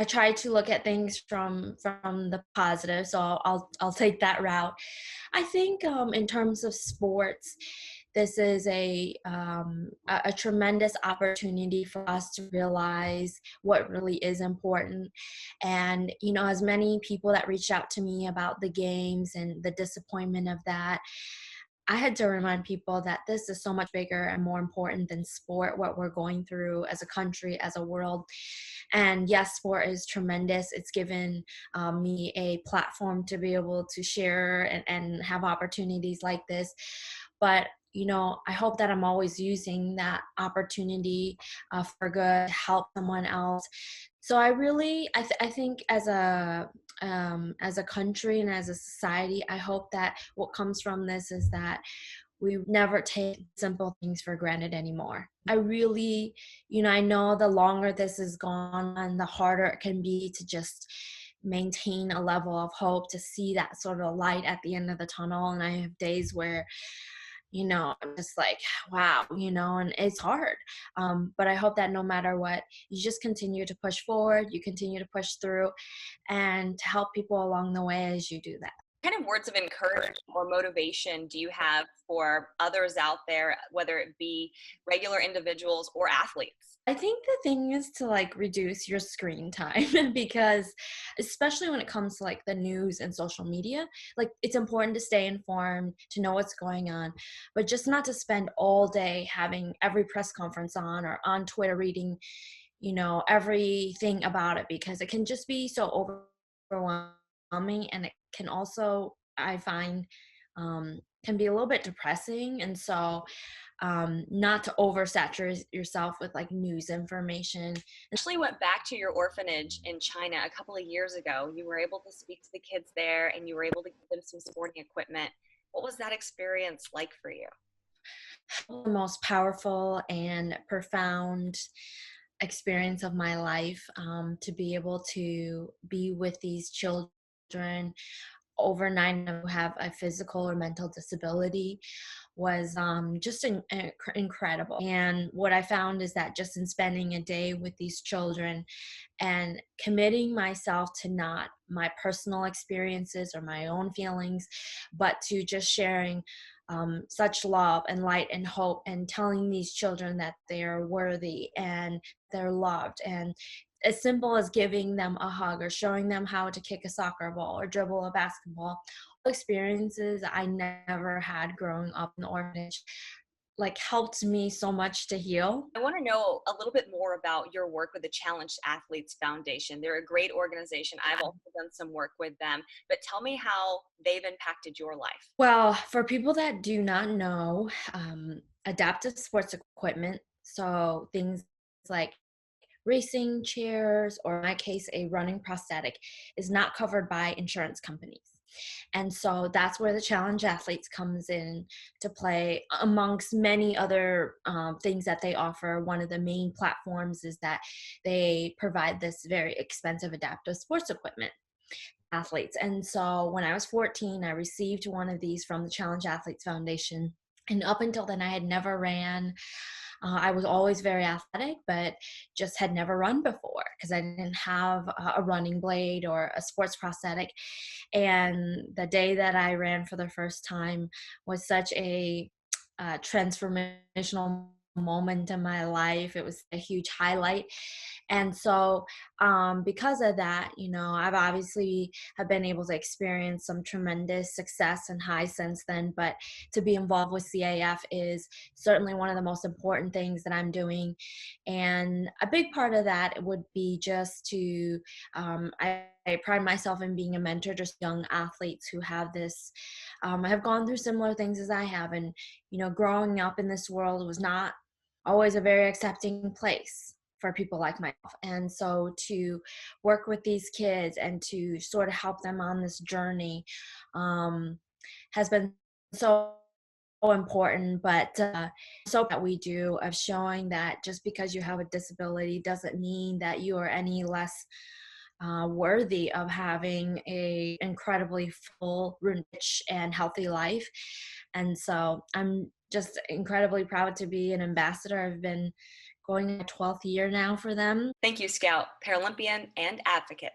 I try to look at things from the positive, so I'll take that route. I think in terms of sports, this is a tremendous opportunity for us to realize what really is important. And as many people that reached out to me about the games and the disappointment of that, I had to remind people that this is so much bigger and more important than sport, what we're going through as a country, as a world. And yes, sport is tremendous. It's given me a platform to be able to share and have opportunities like this. But I hope that I'm always using that opportunity for good, to help someone else. So I think as a country and as a society, I hope that what comes from this is that we never take simple things for granted anymore. I really, I know the longer this has gone on, the harder it can be to just maintain a level of hope, to see that sort of light at the end of the tunnel. And I have days where I'm just like, wow, and it's hard. But I hope that no matter what, you just continue to push forward, you continue to push through, and to help people along the way as you do that. What kind of words of encouragement or motivation do you have for others out there, whether it be regular individuals or athletes? I think the thing is to reduce your screen time because especially when it comes to the news and social media, it's important to stay informed, to know what's going on, but just not to spend all day having every press conference on or on Twitter reading, everything about it, because it can just be so overwhelming, and it can also, I find, can be a little bit depressing. And so not to oversaturate yourself with news information. Actually went back to your orphanage in China a couple of years ago. You were able to speak to the kids there and you were able to give them some sporting equipment. What was that experience like for you? The most powerful and profound experience of my life, to be able to be with these children overnight who have a physical or mental disability was just incredible. And what I found is that just in spending a day with these children and committing myself to not my personal experiences or my own feelings, but to just sharing such love and light and hope, and telling these children that they are worthy and they're loved, and as simple as giving them a hug or showing them how to kick a soccer ball or dribble a basketball, experiences I never had growing up in the orphanage, helped me so much to heal. I want to know a little bit more about your work with the Challenged Athletes Foundation. They're a great organization. I've also done some work with them, but tell me how they've impacted your life. Well, for people that do not know, adaptive sports equipment, so things like racing chairs, or in my case, a running prosthetic, is not covered by insurance companies. And so that's where the challenge athletes comes in to play, amongst many other things that they offer. One of the main platforms is that they provide this very expensive adaptive sports equipment athletes. And so when I was 14, I received one of these from the Challenge Athletes Foundation. And up until then, I had never ran. I was always very athletic, but just had never run before because I didn't have a running blade or a sports prosthetic. And the day that I ran for the first time was such a transformational moment in my life. It was a huge highlight. And so because of that, I've obviously have been able to experience some tremendous success and highs since then. But to be involved with CAF is certainly one of the most important things that I'm doing. And a big part of that would be just to, I pride myself in being a mentor to young athletes who have this, have gone through similar things as I have. And, growing up in this world was not always a very accepting place for people like myself. And so to work with these kids and to sort of help them on this journey has been so important. But so that we do, of showing that just because you have a disability doesn't mean that you are any less worthy of having a incredibly full, rich, and healthy life. And so I'm just incredibly proud to be an ambassador. I've been going a 12th year now for them. Thank you, Scout, Paralympian, and advocate.